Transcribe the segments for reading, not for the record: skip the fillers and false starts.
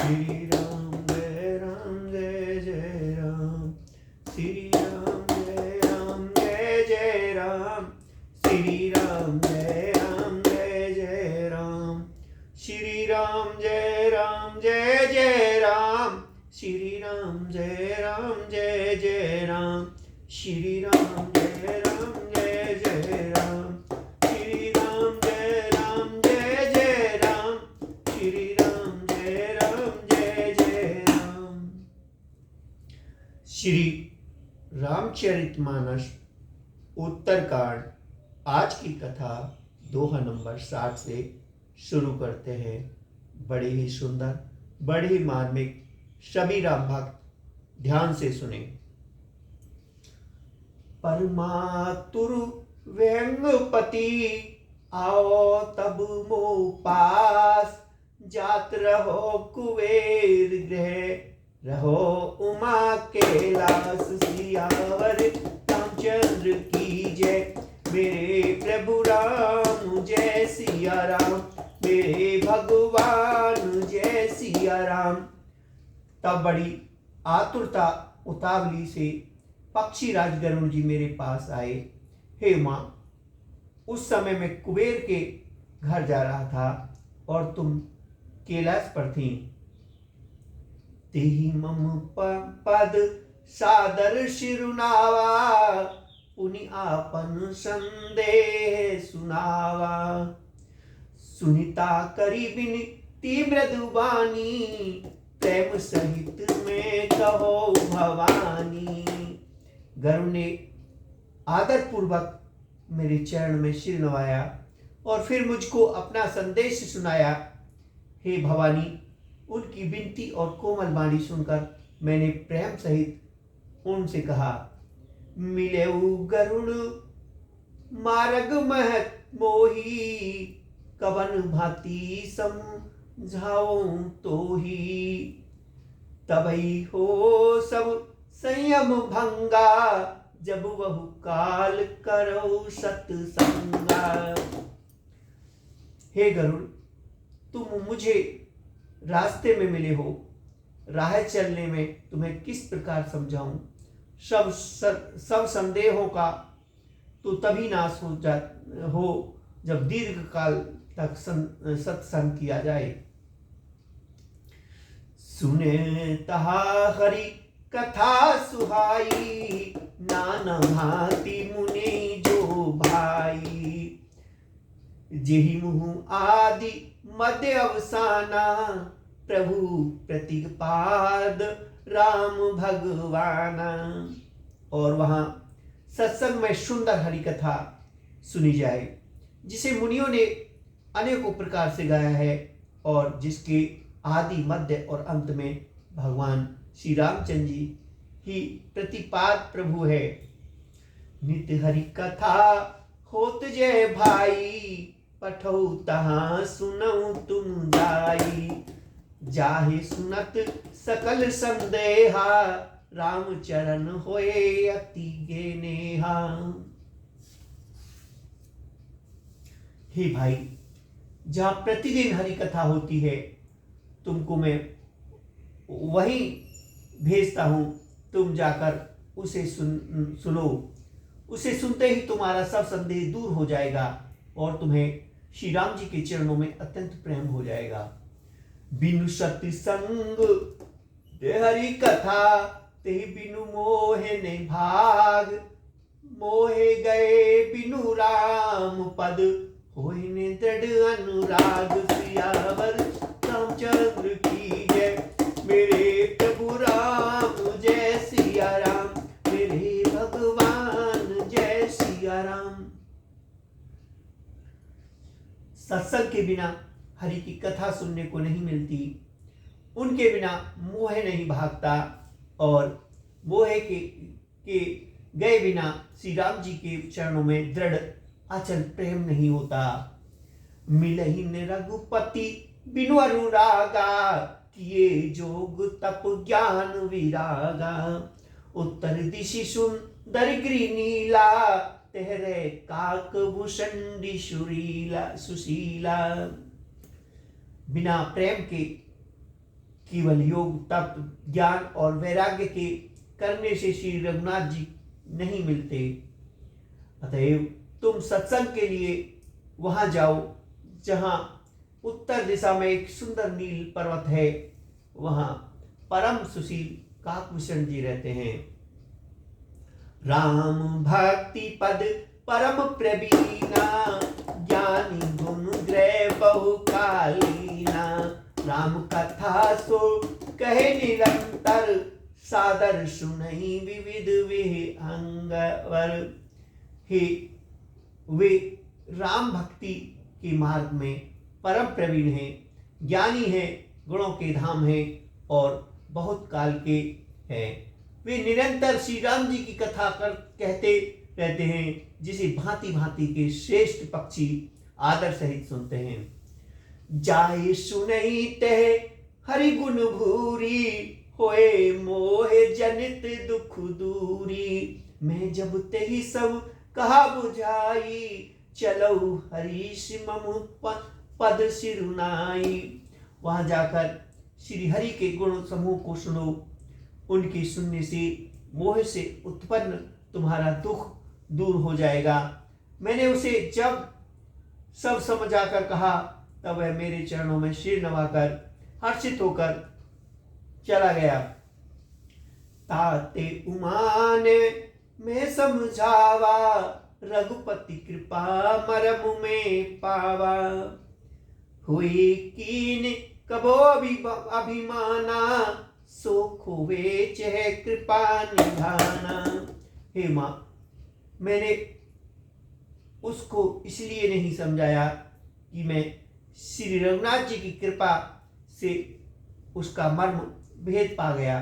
श्री राम जय जय राम, श्री राम जय जय राम, श्री राम जय जय राम, श्री राम जय जय राम, श्री राम जय जय राम, श्री राम जय जय राम, श्री राम जय जय राम, श्री राम जय जय राम। श्री रामचरितमानस उत्तरकांड आज की कथा दोहा नंबर 60 से शुरू करते हैं। बड़ी ही सुंदर, बड़ी ही मार्मिक, सभी राम भक्त ध्यान से सुने। परमातुर व्यंगपति आओ तब मो पास, जात रहो कुबेर गृह रहो उमा कैलास, सियावर रामचंद्र की जय, मेरे प्रभु राम जय सिया राम, मेरे भगवान जय सिया राम। तब बड़ी आतुरता उतावली से पक्षी राज गरुड़ जी मेरे पास आए। हे माँ, उस समय मैं कुबेर के घर जा रहा था और तुम कैलाश पर थी। तेहि मम पद सादर शिरुनावा, पुनि आपन संदेह सुनावा, सुनिता करी बिनती मृदु बानी, प्रेम सहित में कहो भवानी। गरुड़ ने आदर पूर्वक मेरे चरण में सिर नवाया और फिर मुझको अपना संदेश सुनाया। हे भवानी, उनकी विनती और कोमल वाणी सुनकर मैंने प्रेम सहित उनसे कहा, मिलेऊ गरुड़ मार्ग महत मोही, कवन भांति समझाओ तो ही, तबई हो सब संयम भंगा, जब बहु काल करो सत्संगा। हे गरुड़, तुम मुझे रास्ते में मिले हो, राह चलने में तुम्हें किस प्रकार समझाऊं। सब संदेहों का तो तभी नाश हो जब दीर्घ काल तक सत्संग किया जाए। सुने तहा हरि कथा सुहाई, नाना भांति मुनि जो भाई, जेहि मुँह आदि मध्य अवसाना, प्रभु प्रतिपाद राम भगवाना। और वहां सत्संग में सुंदर हरि कथा सुनी जाए, जिसे मुनियों ने अनेकों प्रकार से गाया है और जिसके आदि मध्य और अंत में भगवान श्री रामचंद्र जी ही प्रतिपाद प्रभु है। नित्य हरि कथा होत जय भाई, पठौ तहाँ सुनऊ तुम जाई, जाहे सुनत सकल संदेहा, राम चरण होए अति गे नेहा। हे भाई, जहाँ प्रतिदिन हरि कथा होती है, तुमको मैं वही भेजता हूँ, तुम जाकर उसे सुनो। उसे सुनते ही तुम्हारा सब संदेह दूर हो जाएगा और तुम्हें श्री राम जी के चरणों में अत्यंत प्रेम हो जाएगा। बिनु सत्य संग हरि कथा, ते बिनु मोहे ने भाग, मोहे गए बिनु राम पद, होय ने दृढ़ अनुराग। सियावर रामचंद्र की जय, मेरे प्रभु राम जय सिया राम, मेरे भगवान जय सिया राम। सत्संग के बिना हरि की कथा सुनने को नहीं मिलती, उनके बिना मोह नहीं भागता और मोह के गए बिना श्री राम जी के चरणों में दृढ़ अचल प्रेम नहीं होता। मिलहि ने रघुपति बिनु अनुरागा, किए जोग तप ज्ञान विरागा, उत्तर दिशि सुंदर गिरि नीला, तेहरे काक भूषण सुशीला। बिना प्रेम के केवल योग, तप, ज्ञान और वैराग्य के करने से श्री रघुनाथ जी नहीं मिलते। अतएव तुम सत्संग के लिए वहां जाओ जहां उत्तर दिशा में एक सुंदर नील पर्वत है। वहां परम सुशील काकभूषण जी रहते हैं। राम भक्ति पद परम प्रवीणा, ज्ञानी गुण ग्रह बहुकालीना। राम कथा सो कहे निरंतर, सादर सुनई विविध विहंगवर। हे वे राम भक्ति के मार्ग में परम प्रवीण हैं, ज्ञानी हैं, गुणों के धाम हैं और बहुत काल के हैं। वे निरंतर श्री राम जी की कथा कहते रहते हैं, जिसे भांति भांति के श्रेष्ठ पक्षी आदर सहित सुनते हैं। जाए सुनई तह हरि गुण भूरी, होए मोह जनित दुख दूरी। मैं जब तेहि सब कहा बुझाई, चलो हरीश मम पद सिरुनाई। वहां जाकर श्री हरि के गुण समूह को सुनो। उनके सुनने से मोह से उत्पन्न तुम्हारा दुख दूर हो जाएगा। मैंने उसे जब सब समझाकर कहा, तब वह मेरे चरणों में सिर नवाकर हर्षित होकर चला गया। ताते उमाने मैं समझावा, रघुपति कृपा मरम में पावा। हुई कीन कबो अभिमाना, सो खोवे चह कृपा निधाना। हे मां, मैंने उसको इसलिए नहीं समझाया कि मैं श्री रघुनाथ जी की कृपा से उसका मर्म भेद पा गया।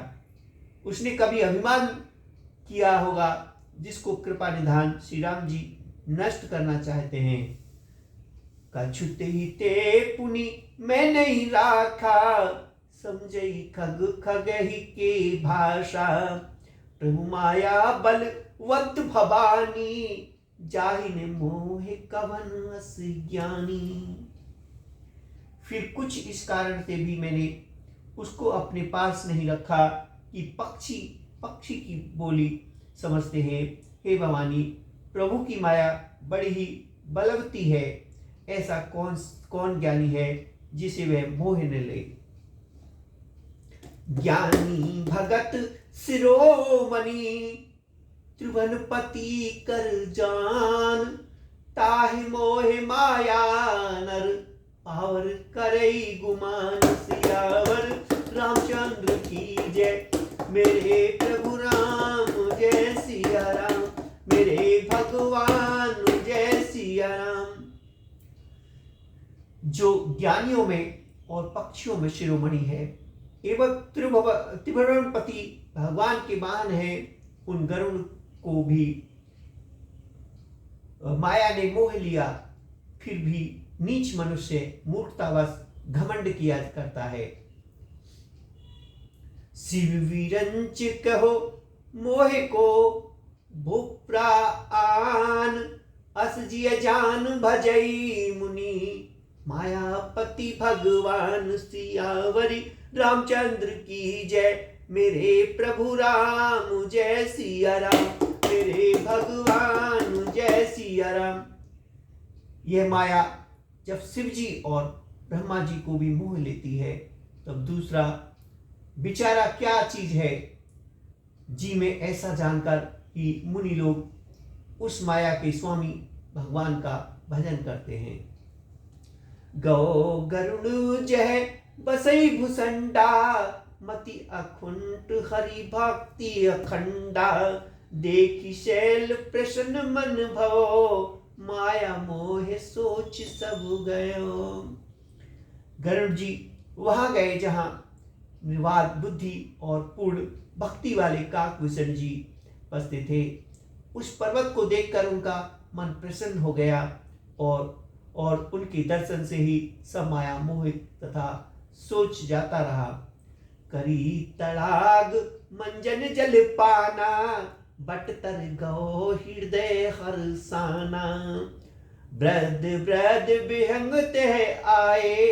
उसने कभी अभिमान किया होगा, जिसको कृपा निधान श्री राम जी नष्ट करना चाहते हैं। कछुत ही ते पुनि मैं नहीं राखा, समझई खग खग ही के भाषा। प्रभु माया बलवंत भवानी, जाहिन मोह कवन अस ज्ञानी। फिर कुछ इस कारण से भी मैंने उसको अपने पास नहीं रखा कि पक्षी की बोली समझते हैं। हे भवानी, प्रभु की माया बड़ी ही बलवती है। ऐसा कौन ज्ञानी है जिसे वह मोह न ले। ज्ञानी भगत शिरोमणि, त्रिभुवनपति कर जान। ताहि मोह माया नर, पावर करई गुमान। सियावर रामचंद्र की जय, मेरे प्रभु राम जय सिया राम। मेरे भगवान जय सिया राम। जो ज्ञानियों में और पक्षियों में शिरोमणि है एवं त्रिभुवनपति भगवान के वाहन है, उन गरुड़ को भी माया ने मोह लिया। फिर भी नीच मनुष्य मूर्खतावश घमंड किया करता है। शिव विरंच कहो मोह को भुप्रा आन। अस जिय जान भजई मुनि, मायापति भगवान। सियावरी रामचंद्र की जय, मेरे प्रभु राम जय सिया राम। मेरे भगवान जय सिया राम। यह माया जब शिव जी और ब्रह्मा जी को भी मोह लेती है, तब दूसरा बेचारा क्या चीज है जी में ऐसा जानकर कि मुनि लोग उस माया के स्वामी भगवान का भजन करते हैं। गौ गरुड़ जय बसई भुसंडा, मति अकुंठ हरि भक्ति अखंडा। देखी शैल प्रसन्न मन भवो, माया मोह सोच सब गयो। गरुड़ जी वहां गए जहां निर्वाद बुद्धि और पूर्ण भक्ति वाले काकभूषण जी बसते थे। उस पर्वत को देखकर उनका मन प्रसन्न हो गया और उनके दर्शन से ही सब माया मोहित तथा सोच जाता रहा। करी तड़ाग मंजन जल पाना, बट तर गो हृदय हर्षाना। ब्रद ब्रद विहंग ते आए,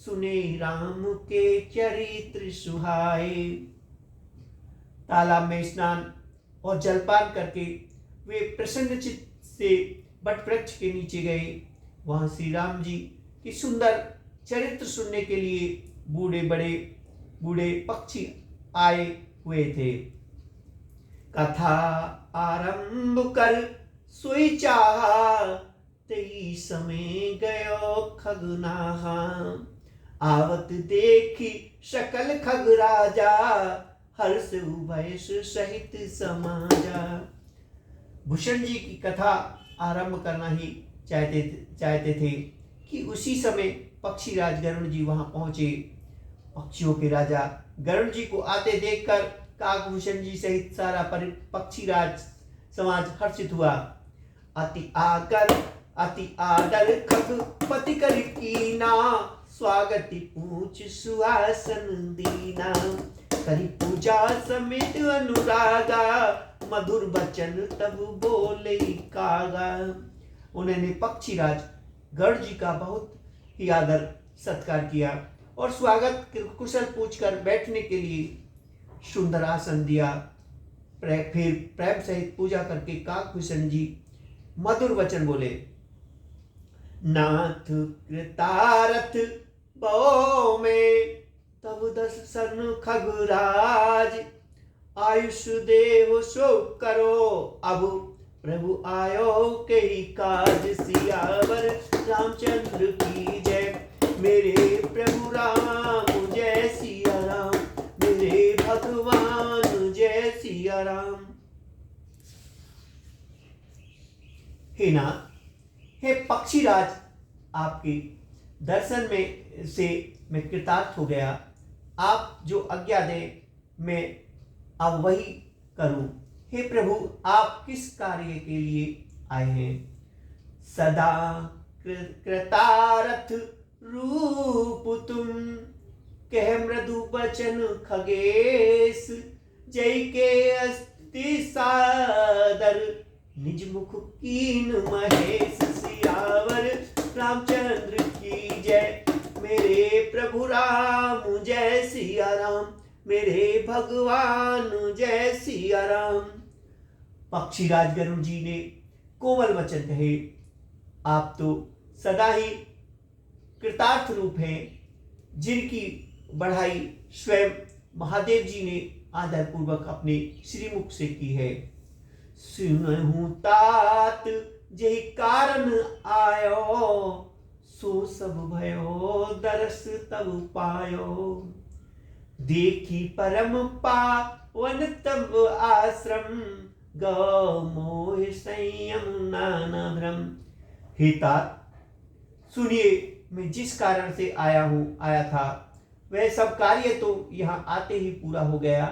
सुने राम के चरित्र सुहाए। तालाब में स्नान और जलपान करके वे प्रसन्न चित्त से बट वृक्ष के नीचे गए। वहां श्री राम जी की सुंदर चरित्र सुनने के लिए बूढ़े पक्षी आए हुए थे। कथा आरंभ कर सोई चाहा, तई समय गयो खगनाहा। आवत देखी सकल खग राजा, हर्ष उभय सहित समाजा। भूषण जी की कथा आरंभ करना ही चाहते थे कि उसी समय पक्षीराज गरुड़ जी वहां पहुंचे। पक्षियों के राजा गरुड़ जी को आते देखकर काकभूषण जी सहित सारा पक्षीराज समाज हर्षित हुआ। अति आदर खग पति कर कीना, स्वागति पूछ सुहासन दीना। करी पूजा समेत अनुरागा, मधुर बचन तब बोले कागा। उन्होंने पक्षीराज गरुड़ जी का बहुत ही आदर सत्कार किया और स्वागत कुशल पूछकर बैठने के लिए सुंदर आसन दिया। फिर प्रेम सहित पूजा करके काकभूषण जी मधुर वचन बोले। नाथ कृतारथ बो में, तब दर्शन खगराज। आयुष देव सो करो अब, प्रभु आयो के ही काज। सियावर रामचंद्र की जय, मेरे प्रभु राम जय सिया राम, मेरे भगवान जय सिया राम। हे नाथ, हे पक्षीराज, आपके दर्शन में से मैं कृतार्थ हो गया। आप जो आज्ञा दें मैं अब वही करूं। हे प्रभु, आप किस कार्य के लिए आए हैं? सदा कृतारथ रूप तुम, कह मृदु बचन खगेश। जय के अस्ति सादर, निज मुख कीन महेश। सियावर रामचंद्र की जय, मेरे प्रभु राम जय सिया राम, मेरे भगवान जय सिया राम। पक्षीराज गरुड़ जी ने कोमल वचन कहे। आप तो सदा ही कृतार्थ रूप हैं, जिनकी बढ़ाई स्वयं महादेव जी ने आदर पूर्वक अपने श्रीमुख से की है। सुनहु तात जहि कारण आयो, सो सब भयो दरस तब पायो। देखी परम पावन तब आश्रम, गौ मोह संयम नाना भ्रम। हे तात, सुनिए, मैं जिस कारण से आया था वह सब कार्य तो यहाँ आते ही पूरा हो गया।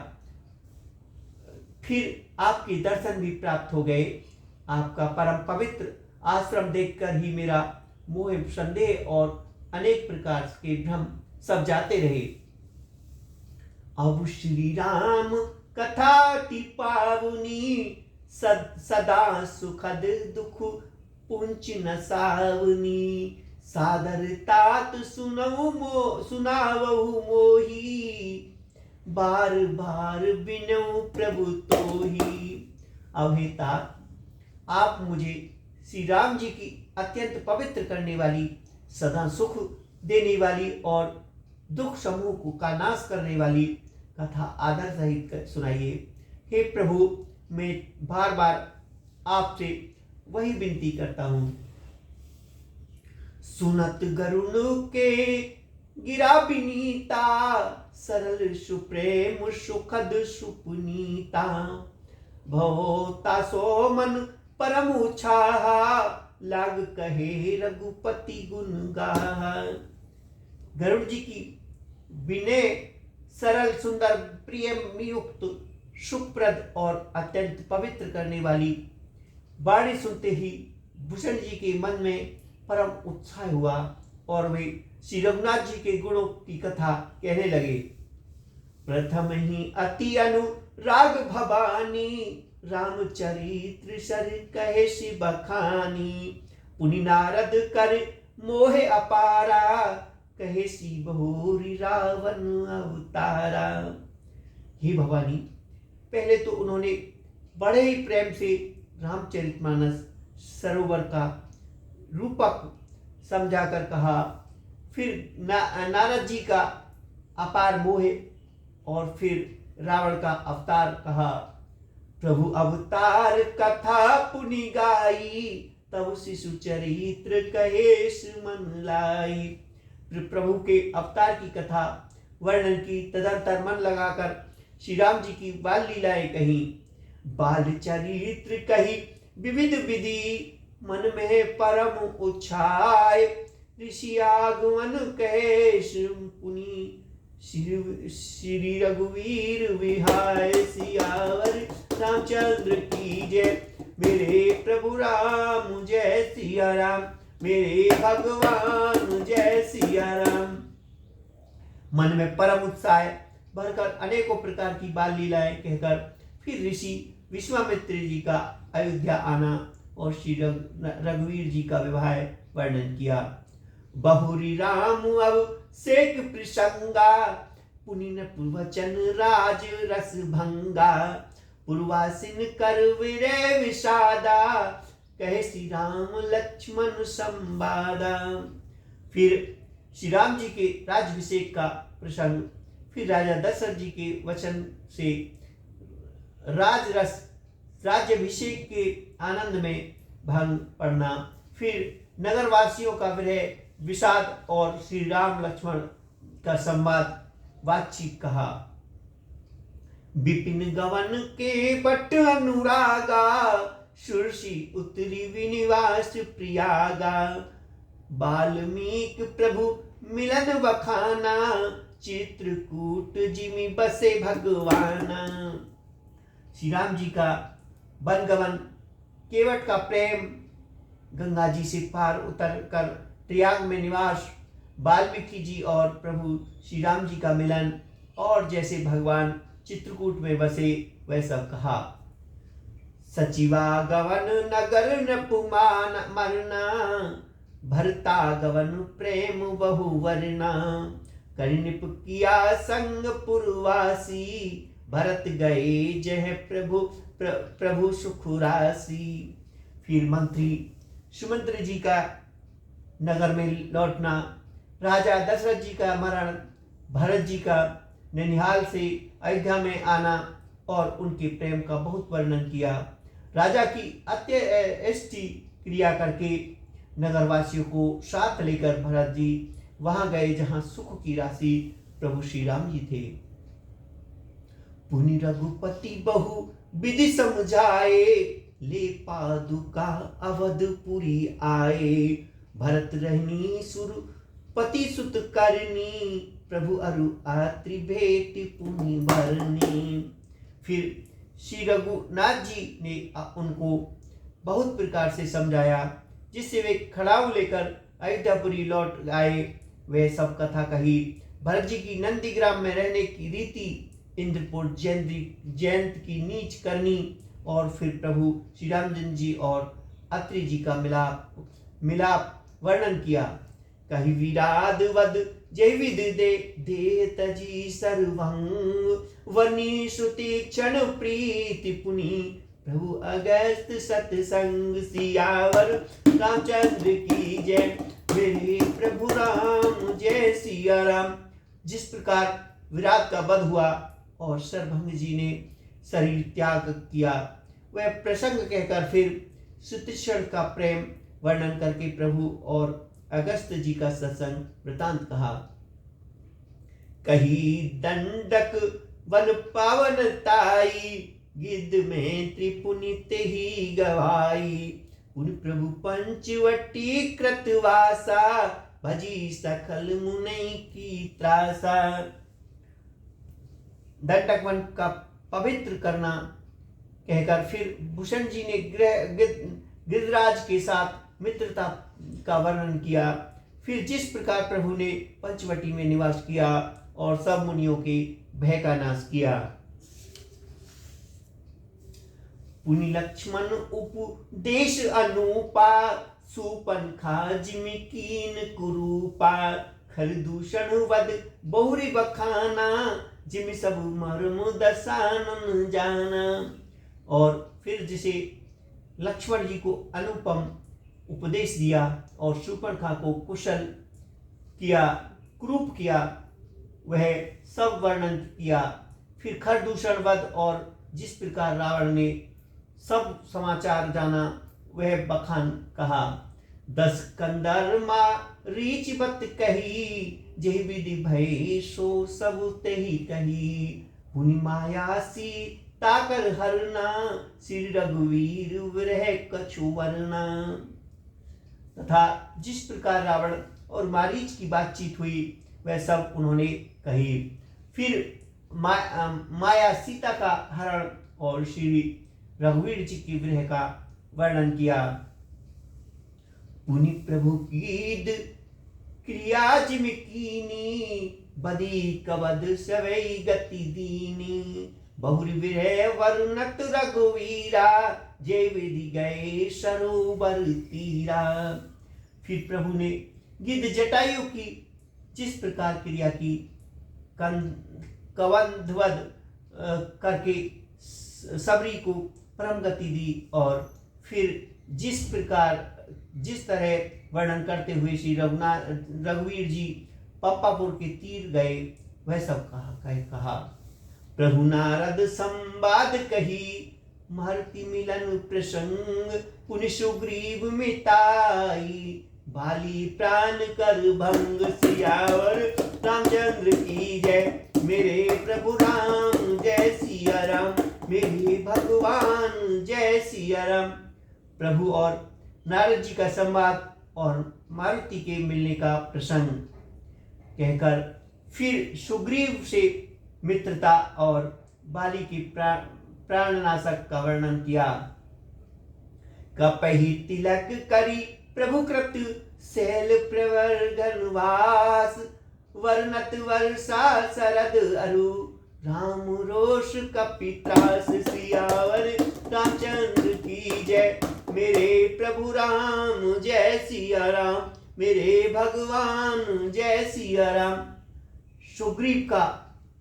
फिर आपके दर्शन भी प्राप्त हो गए। आपका परम पवित्र आश्रम देखकर ही मेरा मोह संदेह और अनेक प्रकार के भ्रम सब जाते रहे। अब श्री राम कथा ती पावनी, सदा सुखद दुख पुंच न सावनी। सादर तात सुनावहु मोही, बार बार बिनऊ प्रभु तोही। अब हे तात, आप मुझे श्री राम जी की अत्यंत पवित्र करने वाली, सदा सुख देने वाली और दुख समूह का नाश करने वाली कथा आदर सहित सुनाइए। हे प्रभु, मैं बार बार आपसे वही विनती करता हूँ। सुनत गरुड़ के गिरा बिनीता, सरल सुप्रेम सुखद सुपुनीता। भवता सो मन परम उछाहा, लाग कहे रघुपति गुण गाहा। गरुड़ जी की विनय, सरल सुंदर प्रिय युक्त सुखप्रद और अत्यंत पवित्र करने वाली वाणी सुनते ही भूषण जी के मन में परम उत्साह हुआ और वे श्री रघुनाथ जी के गुणों की कथा कहने लगे। प्रथम ही अति अनुराग भवानी, रामचरित्र सर कहे शिव बखानी। पुनि नारद कर मोहे अपारा, कहे सी बहुरी रावण अवतारा। हे भवानी, पहले तो उन्होंने बड़े ही प्रेम से रामचरितमानस सरोवर का रूपक समझाकर कहा। फिर नारद जी का अपार मोह और फिर रावण का अवतार कहा। प्रभु अवतार कथा पुनि गाई, तब शिशु चरित्र कहेश मन लाई। प्रभु के अवतार की कथा वर्णन की, तदंतर मन लगाकर श्री राम जी की बाल लीलाएं कही। बाल चरित्र कही विविध विधि, मन में परम उछाय। ऋषि आगमन कहेश पुनि, श्री रघुवीर विहाय। सियावर रामचंद्र की जय, मेरे प्रभु राम जय सिया राम, मेरे भगवान जय सिया राम। मन में परम उत्साह भरकर अनेकों प्रकार की बाल लीलाएं कहकर फिर ऋषि विश्वामित्र जी का अयोध्या आना और श्री रघुवीर जी का विवाह वर्णन किया। बहुरी राम अब सेक प्रसंगा, पुनिन पुरवचन राज रस भंगा। पूर्वासिन कर विरय विषादा, कहे श्री राम लक्ष्मण संवादा। फिर श्री राम जी के राज्याभिषेक का प्रसंग, फिर राजा दशरथ जी के वचन से राजरस राज्याभिषेक के आनंद में भंग पड़ना, फिर नगरवासियों का विरह विषाद और श्री राम लक्ष्मण का संवाद बातचीत कहा। विपिन गवन के बट अनुरागा, सुरसी उत्तरी विनिवास प्रियागा। बाल्मीक प्रभु मिलन बखाना, चित्रकूट जिमि बसे भगवाना। श्री राम जी का वनगमन, केवट का प्रेम, गंगा जी से पार उतर कर प्रयाग में निवास, वाल्मीकि जी और प्रभु श्री राम जी का मिलन, और जैसे भगवान चित्रकूट में बसे वह सब कहा। सचिवा गवन नगर नपुमान मरना, भरता गवन प्रेम बहुवरना। करिनिप किया संग पुरवासी, भरत गए जह प्रभु सुखुरासी। फिर मंत्री सुमंत्र जी का नगर में लौटना, राजा दशरथ जी का मरण, भरत जी का ननिहाल से अयोध्या में आना और उनके प्रेम का बहुत वर्णन किया। राजा की अंत्येष्टि क्रिया करके नगरवासियों को साथ लेकर भरत जी वहां गए जहां सुख की राशि प्रभु श्री राम जी थे। पुनि रघुपति बहु विधि समझाए, ले पादुका अवधपुरी आए। भरत रहनी सुरपति सुत करनी, प्रभु अरु आत्रि भेट पुनि भरनी। फिर श्री रघुनाथ जी ने उनको बहुत प्रकार से समझाया, जिससे वे खड़ाऊ लेकर अयोध्यापुरी लौट आए। वे सब कथा कही। भरत जी की नंदीग्राम में रहने की रीति, इंद्रपुर जयंत की नीच करनी, और फिर प्रभु श्री रामचंद्र जी और अत्रि जी का मिलाप वर्णन किया। कही विराद वद जय विद दे तजी सर्वंग, वनी श्रुति क्षण प्रीति पुनि, प्रभु अगस्त सतसंग। सियावर रामचंद्र की जय, मेरे प्रभु राम जय सिया राम। जिस प्रकार विराट का वध हुआ और सर्वभंग जी ने शरीर त्याग किया, वह प्रसंग कहकर फिर सुतीक्षण का प्रेम वर्णन करके प्रभु और अगस्त जी का सत्संग वृतांत कहा। कही दंडक वन पावन ताई, गिद्ध में त्रिपुनित ही गवाई। उन प्रभु पंचवटी कृतवासा, भजी सकल मुनि की त्रासा। दंडक वन का पवित्र करना कहकर फिर भूषण जी ने गिरिराज के साथ मित्रता का वर्णन किया। फिर जिस प्रकार प्रभु ने पंचवटी में निवास किया और सब मुनियों के भय का नाश किया। पुनि लक्ष्मण उपदेश अनुपा, सुपन खा जिमि कीन कुरूपा। खरदूषण वध बहुरी बखाना, जिम सब मर्म दसानन जाना। और फिर जिसे लक्ष्मण जी को अनुपम उपदेश दिया और शूर्पणखा को कुशल किया, क्रूप किया, वह सब वर्णन किया। फिर खरदूषण वध और जिस प्रकार रावण ने सब समाचार जाना वह बखान कहा। 10 कंदर्मा रीच बत कही, जेहि विधि भय सो सब तेहि कही। हुनि मायासी ताकर हरना, श्री रघुवीर विरह कछु वरना। तथा जिस प्रकार रावण और मारीच की बातचीत हुई वह सब उन्होंने कही। फिर माया सीता का हरण और श्री रघुवीर जी की विरह का वर्णन किया। पुनि प्रभु कीद क्रिया जिम कीनी, बदी कबद सवै गति दीनी। बहुरी विरह वर्णत रघुवीरा, जय विधि गए सरोवर तीरा। फिर प्रभु ने गिद्ध जटायु की जिस प्रकार क्रिया की, कवंधवध करके सबरी को परम गति दी, और फिर जिस तरह वर्णन करते हुए श्री रघुवीर जी पप्पापुर के तीर गए वह सब कहा। प्रभु नारद संवाद कही, महर्षि मिलन प्रसंग। पुनि सुग्रीव मिताई, बाली प्राण कर भंग। सियावर रामचंद्र की जय, मेरे प्रभु राम जय सिया राम। मेरे भगवान जय सिया राम। प्रभु और नारद जी का संवाद और मारुति के मिलने का प्रसंग कहकर फिर सुग्रीव से मित्रता और बाली की प्राणनाशक का वर्णन किया। कपहि तिलक करी प्रभु कृत, शैल प्रवर्धन वास। वर्णत वर्षा शरद अरु, राम रोष कपित्रास। सियावर रामचंद्र की जय, मेरे प्रभु राम जय सिया राम। मेरे भगवान जय सिया राम। सुग्रीव का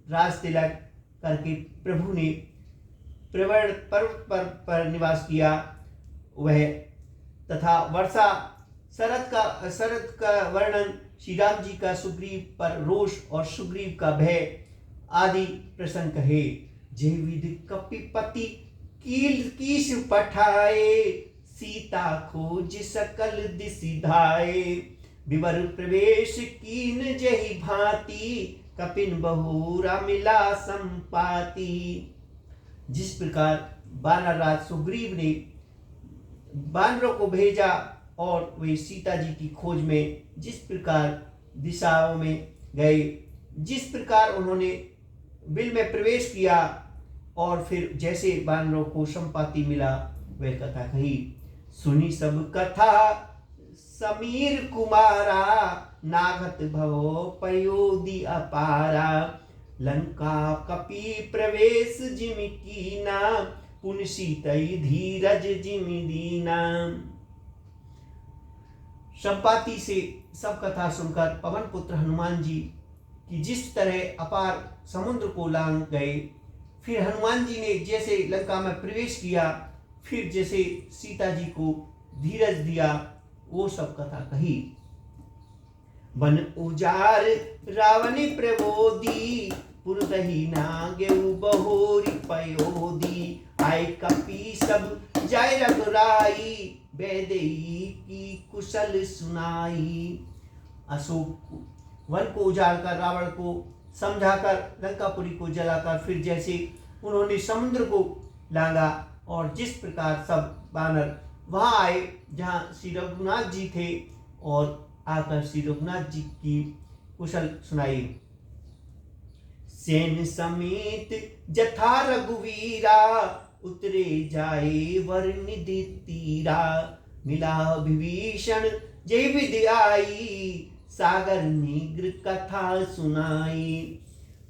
राज तिलक करके प्रभु ने प्रवर्ण पर्वत पर निवास किया वह, तथा वर्षा शरद का वर्णन श्री राम जी का सुग्रीव पर रोष और सुग्रीव का भय आदि प्रसंग कहे। जय विधि कपिपति कील कीश पठाए, सीता खोज सकल दिशि धाये। विवर प्रवेश कीन जहि भांति, कपिन बहुरा मिला संपाति। जिस प्रकार वानरराज सुग्रीव ने वानरों को भेजा और वे सीता जी की खोज में जिस प्रकार दिशाओं में गए, जिस प्रकार उन्होंने बिल में प्रवेश किया और फिर जैसे वानरों को संपाति मिला वह कथा कही। सुनी सब कथा समीर कुमारा, नागत भवो पयोधि अपारा। लंका कपि प्रवेश जिमि कीना, पुनि सीतई धीरज जिमि दीना। संपाति से सब कथा सुनकर पवन पुत्र हनुमान जी की जिस तरह अपार समुद्र को लांग गए, फिर हनुमान जी ने जैसे लंका में प्रवेश किया, फिर जैसे सीता जी को धीरज दिया, वो सब कथा कही। वन उजार रावण प्रबोधी, पुरदही नागेउ बहोरी पयोधी। आय कपि सब जाय रघुराई, वैदेही की कुशल सुनाई। अशोक वन को उजाड़ कर रावण को समझाकर लंकापुरी को जलाकर फिर जैसे उन्होंने समुद्र को लांगा और जिस प्रकार सब वानर वहां आए जहां श्री रघुनाथ जी थे और आकर श्री रघुनाथ जी की कुशल सुनाई। सेन समेत जथा रघुवीरा, उतरे जाए वर्णिधि तीरा। मिला विभीषण जय विधि आई, सागर निग्र कथा सुनाई।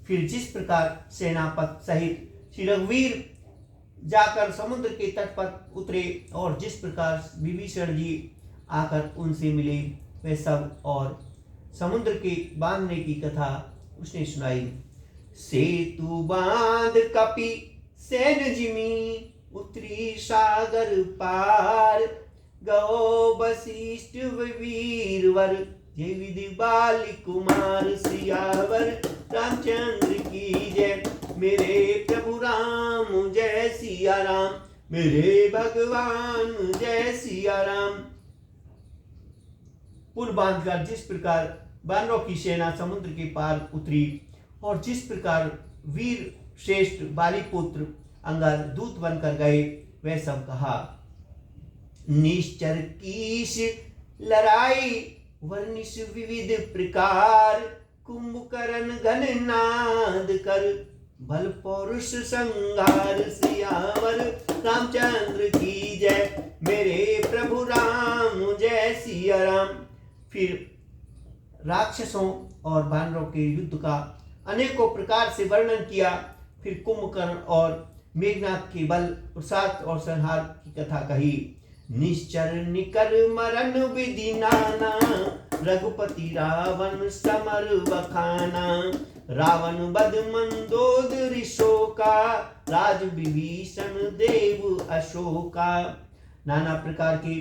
फिर जिस प्रकार सेनापति सहित श्री रघुवीर जाकर समुद्र के तट पर उतरे और जिस प्रकार विभीषण जी आकर उनसे मिले वे सब, और समुद्र के बांधने की कथा उसने सुनाई। सेतु बांध कपि सेन जिमी, उतरी सागर पार, गो वशिष्ठ वीरवर, जय विधि बाल कुमार, सियावर रामचंद्र की जय। मेरे प्रभु राम जय सिया राम, मेरे भगवान जय सिया राम। पुल बांधकर जिस प्रकार वानरों की सेना समुद्र के पार उतरी और जिस प्रकार वीर श्रेष्ठ बाली पुत्र अंगार दूत बनकर गए, वह सब कहा। निश्चर कीश लड़ाई वर्णिश विविध प्रकार, कुंभकर्ण घन नाद कर, बल पौरुष संहार, सियावर रामचंद्र की जय। मेरे प्रभु राम जय सिया राम। फिर राक्षसों और वानरों के युद्ध का अनेकों प्रकार से वर्णन किया। फिर कुंभकर्ण और मेघनाथ के बल प्रसाद और संहार की कथा कही। निश्चर निकर मरण विधि नाना, रघुपति रावण समर बखाना, रावण बध मंदोदरी शोका, राज विभीषण देव अशोका। नाना प्रकार के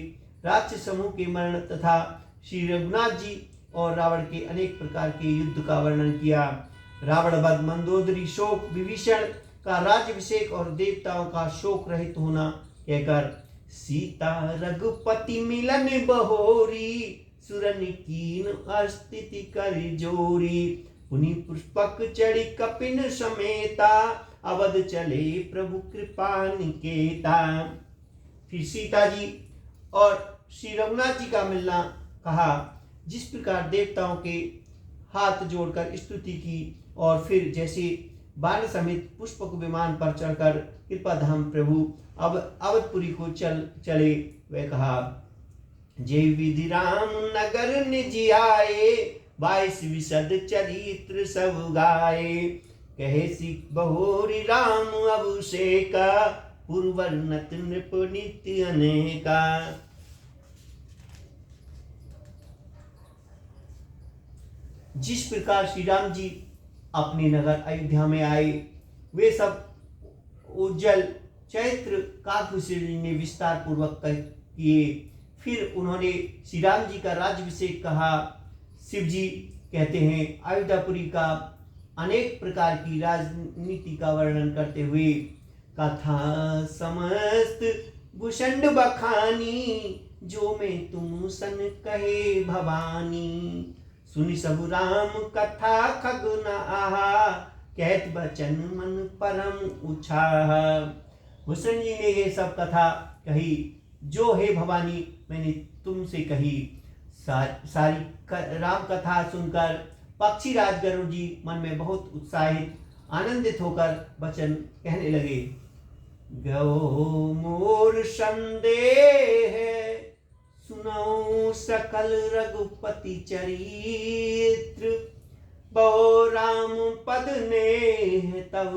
राक्षस समूह के मरण तथा श्री रघुनाथ जी और रावण के अनेक प्रकार के युद्ध का वर्णन किया। रावण बध मंदोदरी शोक, विभीषण का राज्यभिषेक और देवताओं का शोक रहित होना कहकर, सीता रघुपति मिलन बहोरी, सुरन कीन अस्तिति कर जोरी, पुनि पुष्पक चढ़ी कपिन समेता, अवध चले प्रभु कृपा निकेता। फिर सीता जी और श्री रघुनाथ जी का मिलना कहा। जिस प्रकार देवताओं के हाथ जोड़कर स्तुति की और फिर जैसे बाण समेत पुष्पक विमान पर चढ़कर कृपा धाम प्रभु अब अवधपुरी को चले, वह कहा। जय विधि राम नगर निज आए, 22 विशद चरित्र सब गाए, कहे सिख बहोरी राम अभिषेका, पूर्वर्णत नृप नित्य अनेका। जिस प्रकार श्री राम जी अपने नगर अयोध्या में आए, वे सब उज्जवल चैत्र काकभूषणी ने विस्तार पूर्वक किए। फिर उन्होंने श्री राम जी का राज्यभिषेक कहा। शिव जी कहते हैं अयोध्यापुरी का अनेक प्रकार की राजनीति का वर्णन करते हुए, कथा समस्त भूषण बखानी, जो में तुम सन कहे भवानी, सुनि सब राम कथा खग न आहा, कहत बचन मन परम उछाह। भूषण जी ने ये सब कथा कही जो हे भवानी मैंने तुमसे कही। सारी राम कथा सुनकर पक्षी राजगरुड़ जी मन में बहुत उत्साहित आनंदित होकर वचन कहने लगे। गो मोर संदेह, सुनाऊं सकल रघुपति चरित्र, बहु राम पद ने तब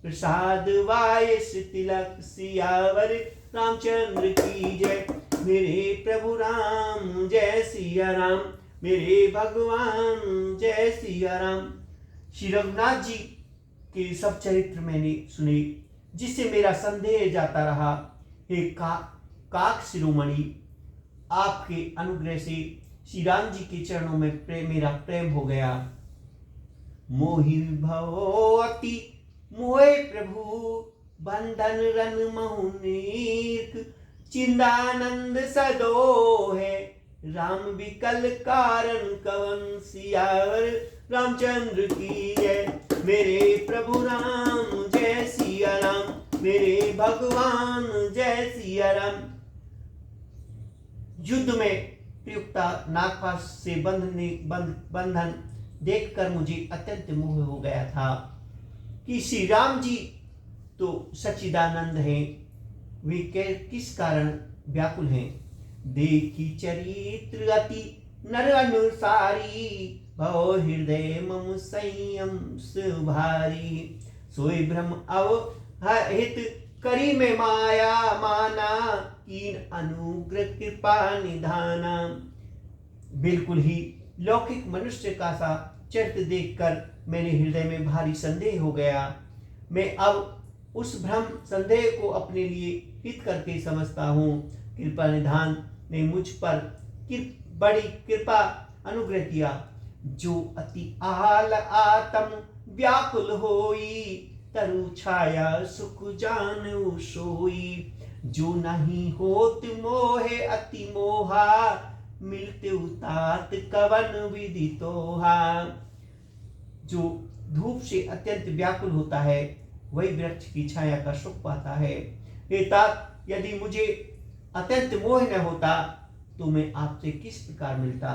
प्रसाद वायस तिलक, सियावर रामचंद्र की जय। मेरे प्रभु राम जय सिया राम, मेरे भगवान जय सिया राम। श्री रघुनाथ जी के सब चरित्र मैंने सुने, जिससे मेरा संदेह जाता रहा। हे काक शिरोमणि, आपके अनुग्रह से श्री राम जी के चरणों में मेरा प्रेम हो गया। मोहि भवति मोहे प्रभु, बंधन रन महुनीक, चिंदानंद सदो है, राम विकल कारण कवन, सियावर रामचंद्र की जय। मेरे प्रभु राम जय सिया राम, मेरे भगवान जय सिया राम। युद्ध में प्रयुक्ता नागपाश से बंधन देखकर मुझे अत्यंत मोह हो गया था कि श्री राम जी तो सच्चिदानंद हैं, वे किस कारण व्याकुल हैं। देखी चरित्र अति नर अनुसारी, भव हृदय मम संयम सुभारी, सोई ब्रह्म अवहित करी में माया माना, कीन अनुग्रह कृपा निधाना। बिल्कुल ही लौकिक मनुष्य का सा चरित्र देखकर मेरे हृदय में भारी संदेह हो गया। मैं अब उस भ्रम संदेह को अपने लिए हित करके समझता हूँ। कृपा निधान ने मुझ पर बड़ी कृपा अनुग्रह किया। जो अति आल आत्म व्याकुल होई, तरु छाया सुख जान सोई। जो नहीं होत मोहे अति मोहा, मिलते उतात कवन विधि तोहा। जो धूप से अत्यंत व्याकुल होता है, वही वृक्ष की छाया का सुख पाता है। हे तात, यदि मुझे अत्यंत मोह न होता तो मैं आपसे किस प्रकार मिलता।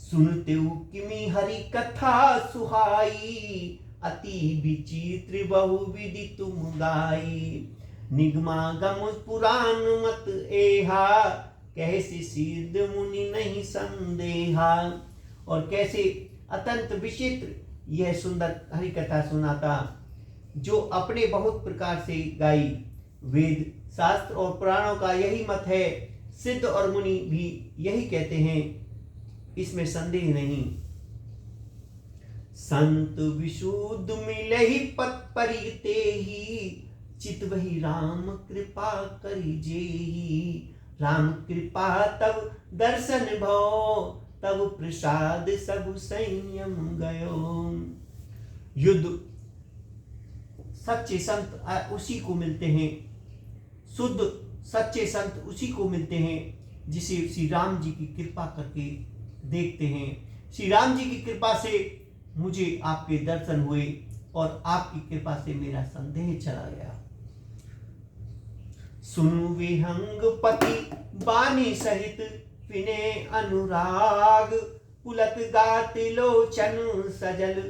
सुनते किमी हरि कथा सुहाई, अति विचित्र बहुविधि तुम गाई। निगमागम पुराण मत एहा, कैसे सिद्ध मुनि नहीं संदेहा। और कैसे अत्यंत विचित्र यह सुंदर हरि कथा सुनाता, जो अपने बहुत प्रकार से गाई। वेद शास्त्र और पुराणों का यही मत है, सिद्ध और मुनि भी यही कहते हैं, इसमें संदेह नहीं। संत विशुद्ध मिले ही पथ परिते ही, चित वही राम कृपा करी जेही। राम कृपा तब दर्शन भो, तब प्रसाद सब संयम गयो। युद्ध सच्चे संत उसी को मिलते हैं, शुद्ध सच्चे संत उसी को मिलते हैं जिसे श्री राम जी की कृपा करके देखते हैं। श्री राम जी की कृपा से मुझे आपके दर्शन हुए और आपकी कृपा से मेरा संदेह चला गया। सुनु विहंग पति बानी सहित, विनय अनुराग पुलक गात लोचन सजल।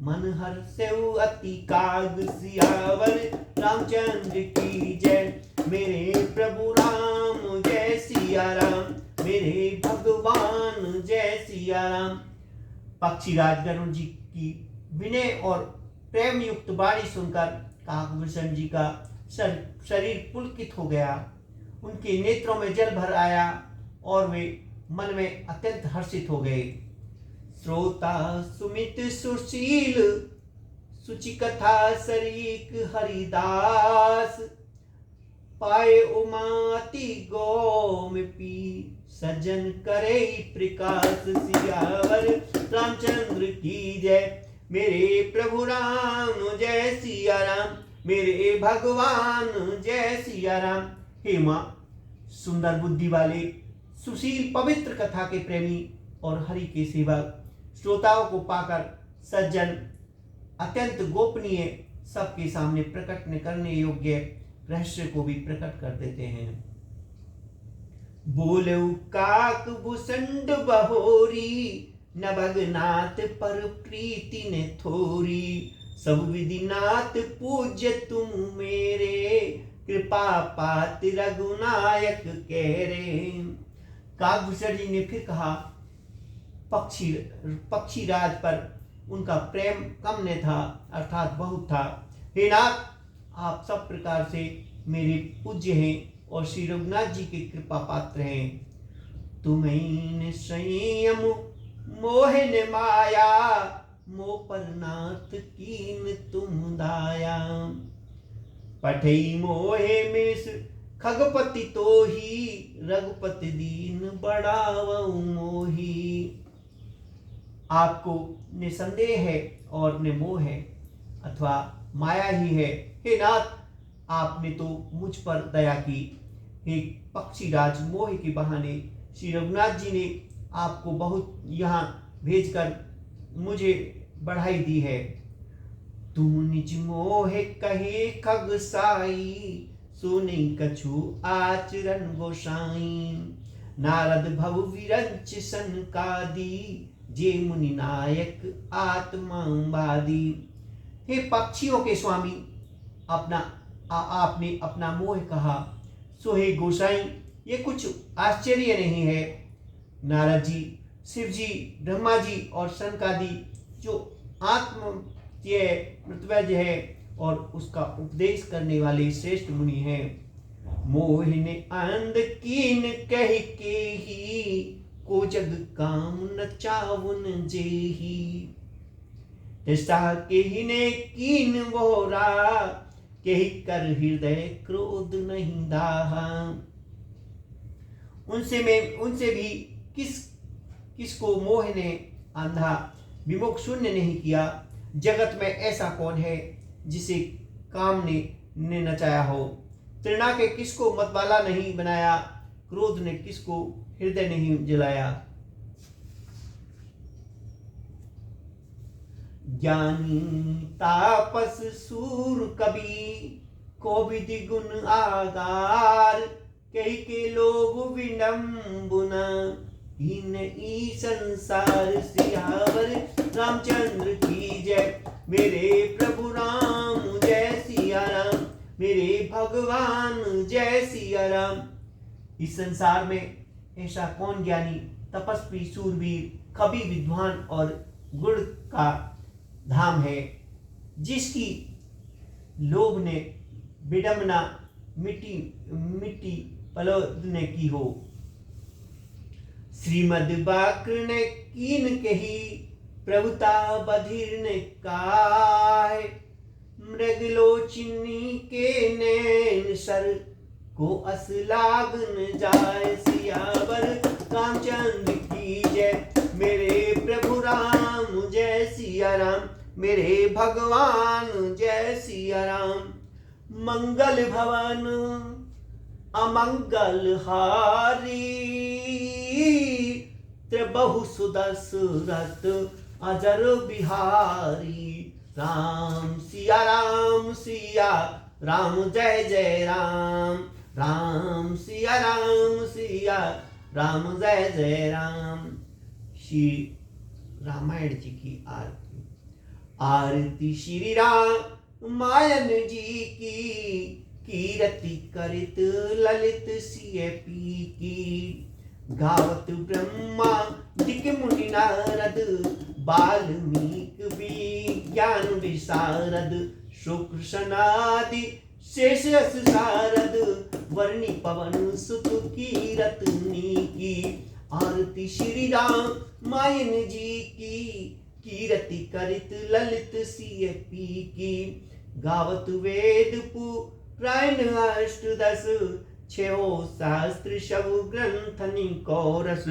मन हर्षेउ अति काग, सियावर रामचंद्र की जय। मेरे प्रभु राम जय सिया राम, मेरे भगवान जय सिया राम। पक्षीराज गरुड़ जी की विनय और प्रेम युक्त वाणी सुनकर काकभूषण जी का शरीर पुलकित हो गया। उनके नेत्रों में जल भर आया और वे मन में अत्यंत हर्षित हो गए। श्रोता सुमित सुशील, सुचि कथा सरीक हरिदास। पाए उमाति गोमपी, सज्जन करे प्रकाश। सियावर रामचंद्र की जय। मेरे प्रभु राम जय सिया राम, मेरे भगवान जय सिया राम। हे मां, सुंदर बुद्धि वाले, सुशील पवित्र कथा के प्रेमी और हरि के सेवक, श्रोताओं को पाकर सज्जन अत्यंत गोपनीय, सबके सामने प्रकट न करने योग्य रहस्य को भी प्रकट कर देते हैं। बोलऊ काक भुसंड बहोरी, नभगनाथ पर प्रीति ने थोरी। सब विधिनाथ पूज्य तुम मेरे, कृपा पात्र रघुनायक कह रे। काकभूषण जी ने फिर कहा, पक्षीराज पर उनका प्रेम कम न था, अर्थात बहुत था। हे नाथ, आप सब प्रकार से मेरे पूज्य हैं और श्री रघुनाथ जी के कृपा पात्र हैं। तुम्हें संयम मोहन माया, मो पर नाथ कीन तुम दाया। पठई मोहे में खगपति तो ही, रघुपति दीन बढ़ावऊ मोही। आपको निसंदेह है और न मोह है अथवा माया ही है। हे नाथ, आपने तो मुझ पर दया की। हे पक्षीराज, मोह के बहाने श्री रघुनाथ जी ने आपको बहुत यहाँ भेजकर मुझे बढ़ाई दी है। तुम निज मोह कहे खगसाई, सुनि कछु आचरण गोसाई। नारद भव विरंच सनकादि, जे मुनि नायक आत्मा बादी। हे पक्षियों के स्वामी, आपने अपना मोह कहा, सो हे गोसाई, ये कुछ आश्चर्य नहीं है। नारद जी, शिव जी, ब्रह्मा जी और सनकादि जो आत्म ऋत्विज है और उसका उपदेश करने वाले श्रेष्ठ मुनि हैं। मोहिन अंध कीन कह के ही, को जग काम न चावन जेही। तिस्ता के ही ने कीन वोरा, केहि कर हृदय क्रोध नहीं दाहा। उनसे भी किसको मोह ने आंधा विमुख शून्य नहीं किया। जगत में ऐसा कौन है जिसे काम ने नचाया हो। तृणा के किसको मतवाला नहीं बनाया, क्रोध ने किसको हृदय नहीं जलाया। ज्ञानी तापस सूर कवि, को विधि गुण आगार, कही के लोभ विडम्बना, इन ई संसार। सियावर रामचंद्र की जय, मेरे प्रभु राम जय सिया राम, मेरे भगवान जय सिया राम। इस संसार में ऐसा कौन ज्ञानी, तपस्वी, सूरवीर, कवि, विद्वान और गुण का धाम है, जिसकी लोभ ने विडम्बना मिट्टी पलटने की हो। श्रीमद बाक्र ने कीन कही, प्रभुता बधिर ने काय, मृगलोचिनी के नैन सर, को अस लाग न जाय। सियावर रामचंद्र की जय, मेरे प्रभु राम जय सिया राम, मेरे भगवान जय सिया राम। मंगल भवन अमंगल हारी, त्रिबहु सुदशरथ अजर बिहारी। राम सिया राम जय जय राम, राम सिया राम जय जय राम। श्री रामायण जी की आरती। आरती श्री राम मायन जी की, कीरति करित ललित सिय पी की। गावत ब्रह्मा दिक मुनि नारद, बाल्मीक विज्ञान विशारद। शुक्र सनादि शेष यश सारद, वर्णि पवन सुत कीरतनी की। आरती श्री राम मायन जी की, कीरति करित ललित सिय पी की। गावत वेद पुराण अष्टदश, छो शास्त्र शव ग्रंथ निको रस।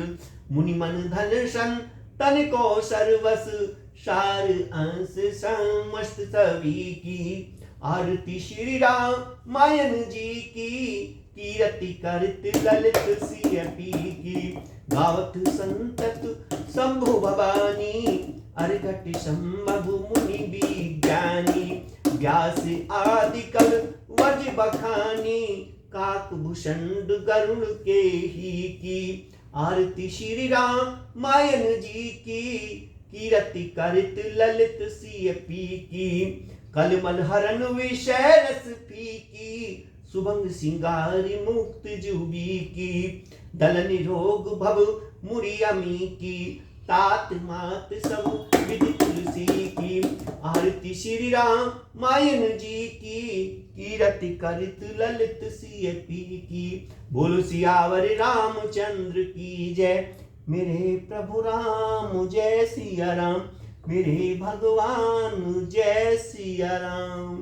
मुनि मन धन सन तन को सर्वस, सार अंश समस्त सभी की। आरती श्री राम मायन जी की, कीरति करत ललित सिय पी की। गावत संतत शंभु भवानी, अर्घट संभु मुनि विज्ञानी। व्यास आदि कल वज बखानी, काक भूषण गरुड़ के ही की। आरती श्री राम मायन जी की, कीरति करत ललित सिय पी की। कलमल हरण विषय रस फीकी, सुभंग सिंगारी मुक्त जुबी की। दल निरोग भव मुरियमी की, तात मात सब विधि तुलसी की। आरती श्री राम मायन जी की, कीरति करित ललित सिय पी की। बोलो सियावर रामचंद्र की जय, मेरे प्रभु राम जय सिया राम, मेरे भगवान जय सिया राम।